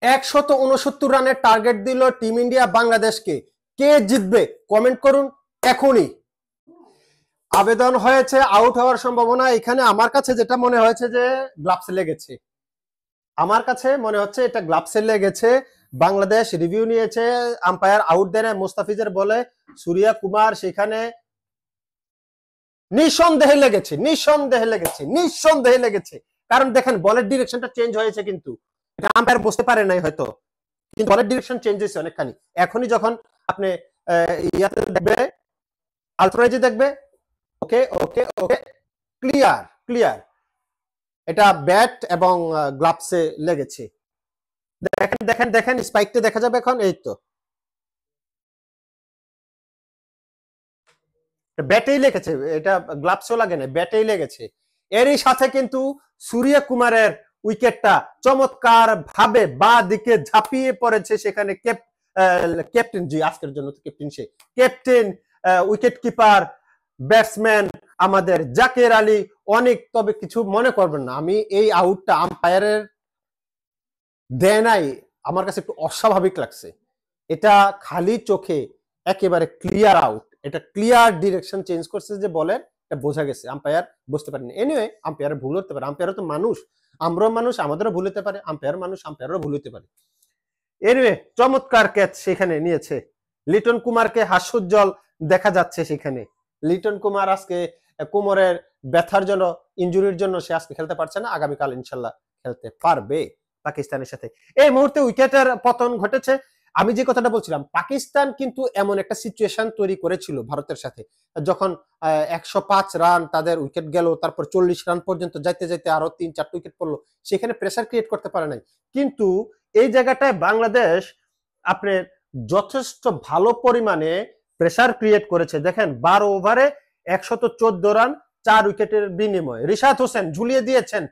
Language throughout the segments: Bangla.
169 রানের টার্গেট দিল টিম ইন্ডিয়া বাংলাদেশকে। কে জিতবে কমেন্ট করুন এখনই। আবেদন হয়েছে আউট হওয়ার সম্ভাবনা। এখানে আমার কাছে যেটা মনে হয়েছে যে গ্লাভসে লেগেছে, আমার কাছে মনে হচ্ছে এটা গ্লাভসে লেগেছে। বাংলাদেশ রিভিউ নিয়েছে, আম্পায়ার আউট দেন মুস্তাফিজের বলে সূর্যা কুমার সেখানে নিঃসন্দেহে লেগেছে, নিঃসন্দেহে লেগেছে, নিঃসন্দেহে লেগেছে। কারণ দেখেন বলের ডিরেকশনটা চেঞ্জ হয়েছে, কিন্তু এটা আম্পায়ার বুঝতে পারে নাই হয়তো, কিন্তু বলের ডিরেকশন চেঞ্জ হয়েছে অনেকখানি। এখনই যখন আপনি ইয়াতে দেখবে, আলট্রাইজে দেখবে, ওকে ওকে ওকে, ক্লিয়ার ক্লিয়ার, এটা ব্যাট এবং গ্লাভসে লেগেছে। দেখেন দেখেন দেখেন স্পাইকটা দেখা যাবে এখন, এই তো ব্যাটেই লেগেছে, এটা গ্লাভসও লাগে না, ব্যাটেই লেগেছে। এরই সাথে কিন্তু সূর্য কুমারের উইকেটটা চমৎকার ভাবে বা দিকে ঝাঁপিয়ে পড়েছে, সেখানে ক্যাপ্টেন, জি আজকের জন্য তো ক্যাপ্টেন, সে ক্যাপ্টেন উইকেট কিপার ব্যাটসম্যান আমাদের জাকের আলী অনেক। তবে কিছু মনে করবেন না, আমি এই আউটটা আম্পায়ারের দেয় নাই, আমার কাছে একটু অস্বাভাবিক লাগছে। এটা খালি চোখে একেবারে ক্লিয়ার আউট, এটা ক্লিয়ার ডিরেকশন চেঞ্জ করছে যে বলের, এটা বোঝা গেছে, আম্পায়ার বুঝতে পারেনি। এনিওয়ে আম্পায়ার ভুল হতে পারে, আম্পায়ারও তো মানুষ, আমরাও মানুষ, আমাদেরও ভুল হতে পারে, আম্পায়ার মানুষ, আম্পায়ারও ভুল হতে পারে। এনিওয়ে চমৎকার ক্যাচ সেখানে নিয়েছে লিটন কুমারকে, হাস্যোজ্জ্বল দেখা যাচ্ছে সেখানে। লিটন কুমার আজকে কোমরের ব্যথার জন্য, ইনজুরির জন্য সে আজকে খেলতে পারছে না, আগামীকাল ইনশাল্লাহ খেলতে পারবে পাকিস্তানের সাথে। এই মুহূর্তে উইকেটের পতন ঘটেছে। আমি যে কথাটা বলছিলাম, পাকিস্তান কিন্তু এমন একটা সিচুয়েশন তৈরি করেছিল ভারতের সাথে, যখন 105 রান তাদের উইকেট গেল, তারপর 40 রান পর্যন্ত যাইতে যাইতে আরো 3-4 উইকেট পড়লো, সেখানে প্রেসার ক্রিয়েট করতে পারে নাই। কিন্তু এই জায়গাটায় বাংলাদেশ আপনার যথেষ্ট ভালো পরিমাণে প্রেসার ক্রিয়েট করেছে। দেখেন 12 ওভারে 114 রান 4 উইকেটের বিনিময়ে রিশাদ হোসেন ঝুলিয়ে দিয়েছেন,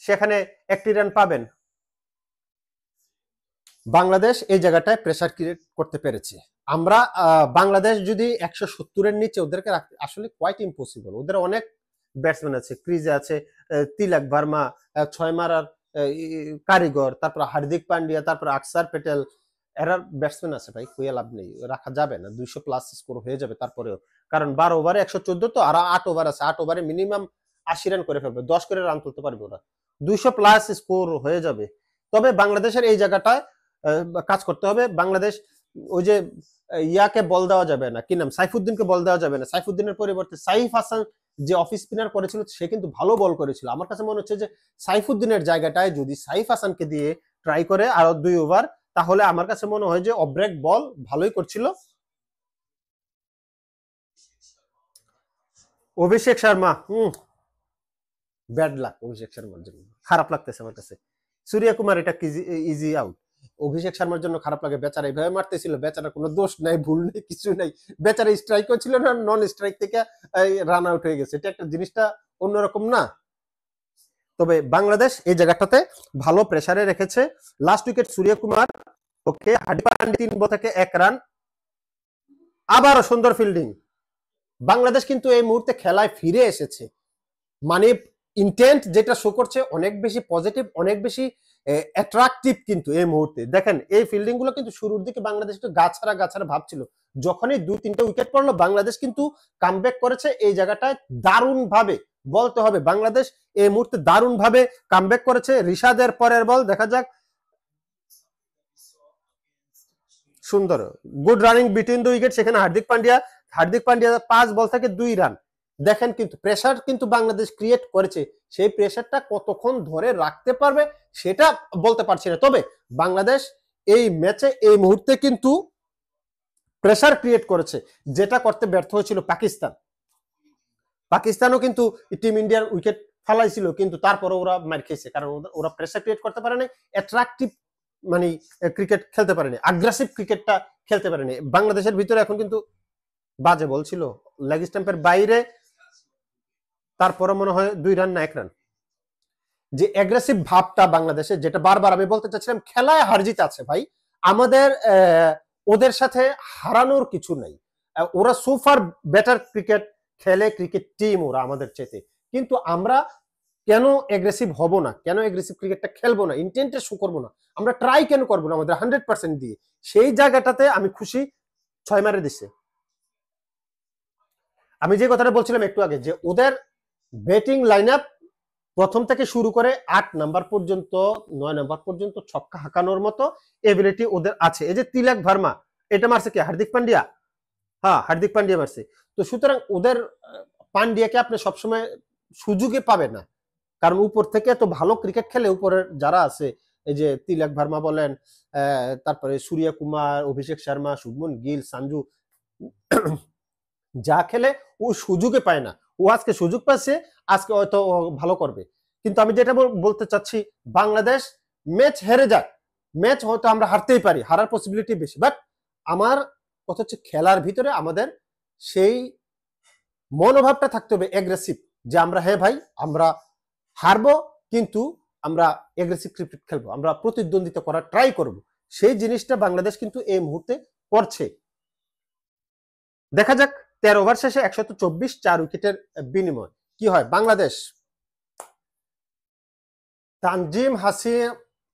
সেখানে 1টি রান পাবেন। বাংলাদেশ এই জায়গাটায় প্রেসার ক্রিয়েট করতে পেরেছে। আমরা বাংলাদেশ যদি 170-এর নিচে ওদেরকে রাখতে, আসলে কোয়াইট ইম্পসিবল। ওদের অনেক ব্যাটসম্যান আছে, ক্রিজে আছে তিলক ভার্মা, 6 মারার কারিগর, তারপর হার্দিক পান্ডিয়া, তারপর আকসার প্যাটেল, এরা ব্যাটসম্যান আছে ভাই, কইয়া লাভ নেই, রাখা যাবে না। 200 প্লাস স্কোর হয়ে যাবে তারপরেও, কারণ 12 ওভারে 114 তো, আর 8 ওভার আছে, 8 ওভারে মিনিমাম 80 রান করে ফেলবে, 10 করে রান তুলতে পারবে ওরা, 200 প্লাস স্কোর হয়ে যাবে। তবে বাংলাদেশের এই জায়গাটায় কাজ করতে হবে। বাংলাদেশ ওই যে ইয়াকে বল দেওয়া যাবে না, কি নাম, সাইফুদ্দিনকে বল দেওয়া যাবে না। সাইফুদ্দিনের পরিবর্তে সাইফ হাসান যে অফ স্পিনার করেছিল, সে কিন্তু ভালো বল করেছিল। আমার কাছে মনে হচ্ছে যে সাইফুদ্দিনের জায়গাটায় যদি সাইফ হাসানকে দিয়ে ট্রাই করে আরো 2 ওভার, তাহলে আমার কাছে মনে হয় যে অব্রেক বল ভালোই করছিল। অভিষেক শর্মা, ব্যাড লাক অভিষেক শর্মার জন্য, খারাপ লাগতেছে আমার কাছে। সূর্য কুমার এটা ইজি আউট, অভিষেক শর্মার জন্য খারাপ লাগে। বেচারা এইভাবে মারতেছিল, বেচারার কোনো দোষ নাই, ভুল নেই, কিছু নাই। বেচারা স্ট্রাইকও ছিল না, নন স্ট্রাইক থেকে রান আউট হয়ে গেছে, এটা একটা জিনিসটা অন্যরকম না। তবে বাংলাদেশ এই জায়গাটাতে ভালো প্রেসারে রেখেছে। লাস্ট উইকেট সূর্য কুমার, ওকে, হার্দিক পান্ডিয়া 3 বল থেকে 1 রান, আবারও সুন্দর ফিল্ডিং। বাংলাদেশ কিন্তু এই মুহূর্তে খেলায় ফিরে এসেছে, মানে ইন্টেন্ট যেটা শো করছে অনেক বেশি পজিটিভ, অনেক বেশি অ্যাট্রাকটিভ। কিন্তু এই মুহূর্তে দেখেন এই ফিল্ডিং গুলো কিন্তু শুরুর দিকে বাংলাদেশ একটু গাছাড়া গাছাড়া ভাবছিল, যখনই 2-3টা উইকেট পড়লো বাংলাদেশ কিন্তু কামব্যাক করেছে। এই জায়গাটায় দারুণ ভাবে বলতে হবে, বাংলাদেশ এই মুহূর্তে দারুণ ভাবে কামব্যাক করেছে। রিশাদের পরের বল দেখা যাক, সুন্দর good running between the wicket, সেখানে হার্দিক পান্ডিয়া 5 বল থেকে 2 রান। দেখেন কিন্তু প্রেসার কিন্তু বাংলাদেশ ক্রিয়েট করেছে, সেই প্রেসারটা কতক্ষণ ধরে রাখতে পারবে সেটা বলতে পারছি না। তবে বাংলাদেশ এই ম্যাচে এই মুহূর্তে কিন্তু প্রেসার ক্রিয়েট করেছে, যেটা করতে ব্যর্থ হয়েছিল পাকিস্তান। পাকিস্তানও কিন্তু টিম ইন্ডিয়ার উইকেট ফালাইছিল, কিন্তু তারপরে ওরা মার খেয়েছে, কারণ ওরা প্রেসার ক্রিয়েট করতে পারে না, অ্যাট্রাকটিভ মানে ক্রিকেট খেলতে পারেনি, আগ্রাসিভ ক্রিকেটটা খেলতে পারেনি। বাংলাদেশের ভিতরে এখন কিন্তু বাজে বলছিল লেগ স্ট্যাম্পের বাইরে, তারপরে মনে হয় 2 রান না 1 রান। যে অ্যাগ্রেসিভ ভাবটা বাংলাদেশে, যেটা বারবার আমি বলতে চাচ্ছিলাম, খেলায় হার জিত আছে ভাই, আমাদের ওদের সাথে হারানোর কিছু নাই। ওরা সুপার বেটার ক্রিকেট খেলে, ক্রিকেট টিম ওরা আমাদের চেতে, কিন্তু আমরা কেন এগ্রেসিভ হব না, কেন এগ্রেসিভ ক্রিকেটটা খেলবো না, ইন্টেন্টে শো করবো না, আমরা ট্রাই কেন করবো না আমাদের 100% দিয়ে, সেই জায়গাটাতে আমি খুশি 6 মারে দিছে। আমি যে কথাটা বলছিলাম একটু আগে, যে ওদের ব্যাটিং লাইন আপ প্রথম থেকে শুরু করে 8 নাম্বার পর্যন্ত 9 নাম্বার পর্যন্ত ছক্কা হাঁকানোর মতো এবিলিটি ওদের আছে। এই যে তিলক ভার্মা, এটা মারছে কি হার্দিক পান্ডিয়া? হ্যাঁ, হার্দিক পান্ডিয়া মারছে। তো সুতরাং ওদের পান্ডিয়াকে আপনি সবসময় সুযোগে পাবে না, কারণ উপর থেকে এত ভালো ক্রিকেট খেলে উপরের যারা আছে, এই যে তিলক ভার্মা বলেন, তারপরে সূর্য কুমার, অভিষেক শর্মা, শুভমন গিল, সঞ্জু, যা খেলে ও সুযোগে পায় না। ও আজকে সুযোগ পাচ্ছে, আজকে হয়তো ও ভালো করবে। কিন্তু আমি যেটা বলতে চাচ্ছি, বাংলাদেশ ম্যাচ হেরে যাক, ম্যাচ হয়তো আমরা হারতেই পারি, হারার পসিবিলিটি বেশি, বাট আমার কথা হচ্ছে খেলার ভিতরে আমাদের সেই মনোভাবটা থাকতে হবে এগ্রেসিভ, যে আমরা হ্যাঁ ভাই আমরা হারবো, কিন্তু আমরা এগ্রেসিভ ক্রিকেট খেলবো, আমরা প্রতিদ্বন্দ্বিতা করার ট্রাই করব। সেই জিনিসটা বাংলাদেশ কিন্তু এই মুহূর্তে করছে। দেখা যাক 13 ওভার শেষে 124 4 উইকেটের বিনিময় কি হয়। বাংলাদেশ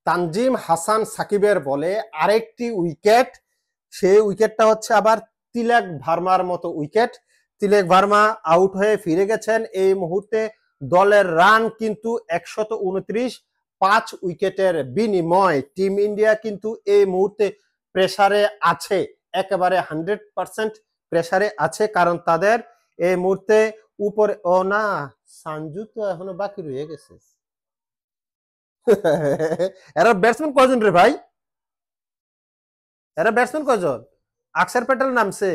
তানজিম হাসান সাকিবের বলে আরেকটি উইকেট, সেই উইকেটটা হচ্ছে আবার তিলক ভার্মার মতো উইকেট। তিলক ভার্মা আউট হয়ে ফিরে গেছেন। এই মুহূর্তে দলের রান কিন্তু 129, 5 উইকেটের বিনিময়। টিম ইন্ডিয়া কিন্তু এই মুহূর্তে প্রেসারে আছে, একেবারে 100% প্রেসারে আছে, কারণ তাদের এই মুহূর্তে উপরে, ও না, সঞ্জু তো এখনো বাকি রয়ে গেছে। এরা ব্যাটসম্যান কজন রে ভাই, এরা ব্যাটসম্যান কজন? আকসার প্যাটেল নামছে,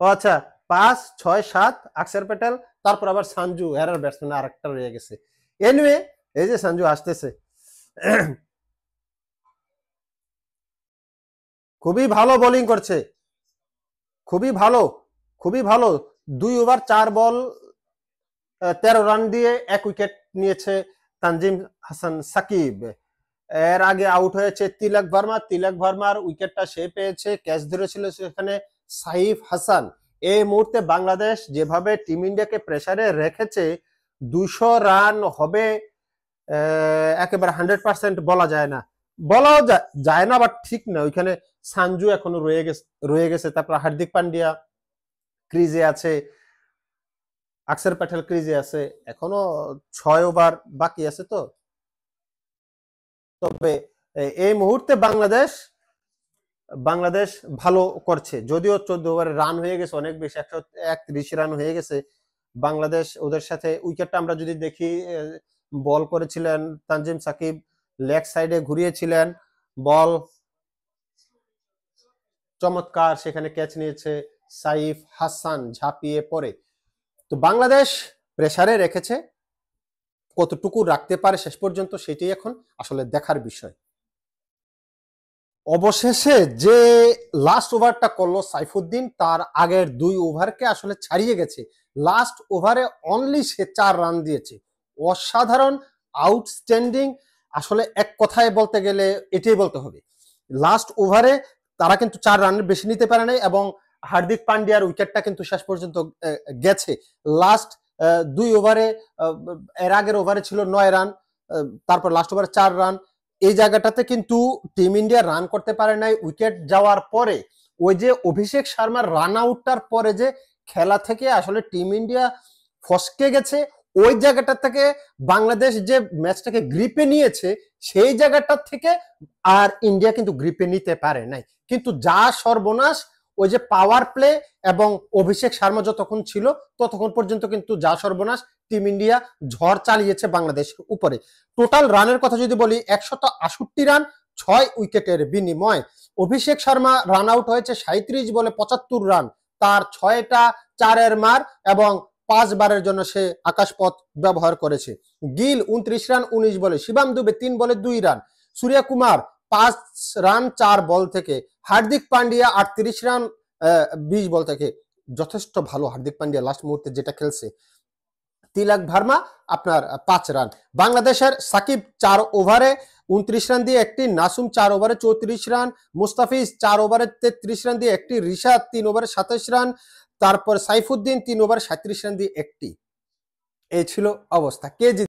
ও আচ্ছা 5 6 7 আকসার প্যাটেল, তারপর আবার সঞ্জু, এরার ব্যাটসম্যান আরেকটা রয়ে গেছে। এনিওয়ে, এই যে সঞ্জু আসতেছে, খুবই ভালো বোলিং করছে, খুবই ভালো, খুবই ভালো। 2 ওভার 4 বল 13 রান দিয়ে 1 উইকেট নিয়েছে তানজিম হাসান সাকিব। এর আগে আউট হয়েছে তিলক ভার্মা, তিলক ভার্মার উইকেটটা সে পেয়েছে, ক্যাচ ধরেছিল সেখানে সাইফ হাসান। এই মুহূর্তে বাংলাদেশ যেভাবে টিম ইন্ডিয়াকে প্রেসারে রেখেছে, 200 রান হবে একেবারে 100% বলা যায় না, বলাও যায় না, বাট ঠিক না। ওইখানে সঞ্জু এখনো রয়ে গেছে, তারপর হার্দিক পান্ডিয়া ক্রিজে আছে, আকসার প্যাটেল ক্রিজে আছে, এখনো 6 ওভার বাকি আছে। তো তবে এই মুহূর্তে বাংলাদেশ ভালো করছে, যদিও 14 ওভারে রান হয়ে গেছে অনেক বেশি, 131 রান হয়ে গেছে বাংলাদেশ। ওদের সাথে উইকেটটা আমরা যদি দেখি, বল করেছিলেন তানজিম সাকিব, লেগ সাইডে ঘুরিয়েছিলেন বল, চমৎকার সেখানে ক্যাচ নিয়েছে সাইফ হাসান ঝাঁপিয়ে পড়ে। তো বাংলাদেশ প্রেসারে রেখেছে, কতটুকু রাখতে পারে শেষ পর্যন্ত সেটাই এখন আসলে দেখার বিষয়। অবশেষে যে লাস্ট ওভারটা করলো সাইফুদ্দিন, তার আগের 2 ওভারকে আসলে ছাড়িয়ে গেছে। লাস্ট ওভারে অনলি সে 4 রান দিয়েছে, অসাধারণ, আউটস্ট্যান্ডিং। আসলে এক কথায় বলতে গেলে এটাই বলতে হবে, লাস্ট ওভারে তারা কিন্তু 4 রানের বেশি নিতে পারে নাই, এবং হার্দিক পান্ডিয়ার উইকেটটা কিন্তু শেষ পর্যন্ত গেছে। লাস্ট 2 ওভারে, এর আগের ওভারে ছিল 9 রান, তারপর লাস্ট ওভারে 4 রান। এই জায়গাটাতে কিন্তু টিম ইন্ডিয়া রান করতে পারে নাই উইকেট যাওয়ার পরে। ওই যে অভিষেক শর্মার রান আউটটার পরে যে খেলা থেকে আসলে টিম ইন্ডিয়া ফসকে গেছে, ওই জায়গাটা থেকে বাংলাদেশ যে ম্যাচটাকে গ্রিপে নিয়েছে, সেই জায়গাটা থেকে আর ইন্ডিয়া কিন্তু গ্রিপে নিতে পারে নাই। কিন্তু যা সর্বনাশ, ওই যে পাওয়ার প্লে এবং অভিষেক শর্মা যতক্ষণ ছিল ততক্ষণ পর্যন্ত কিন্তু যা সর্বনাশ, টিম ইন্ডিয়া ঝড় চালিয়েছে বাংলাদেশের উপরে। টোটাল রানের কথা যদি বলি, 168 রান 6 উইকেটের বিনিময়। অভিষেক শর্মা রান আউট হয়েছে 37 বলে 75 রান, তার 6টা 4-এর মার এবং 5 বারের জন্য সে আকাশপথ ব্যবহার করেছে। গিল 29 রান 19 বলে, শিবাম দুবে 3 বলে 2 রান, সূর্য কুমার 5 রান 4 বল থেকে, হার্দিক পান্ডিয়া 38 রান 20 বল থেকে। যথেষ্ট ভালো হার্দিক পান্ডিয়া লাস্ট মুহূর্তে যেটা খেলছে। তিলক ভার্মা আপনার 5 রান। বাংলাদেশের সাকিব 4 ওভারে 29 রান দিয়ে একটি, নাসুম 4 ওভারে 34 রান, মুস্তাফিজ 4 ওভারে 33 রান দিয়ে একটি, রিশাদ 3 ওভারে 27 রান, তারপর সাইফুদ্দিন 3 ওভারে 37 রান দিয়ে একটি। এই ছিল অবস্থা। কে জিতবে?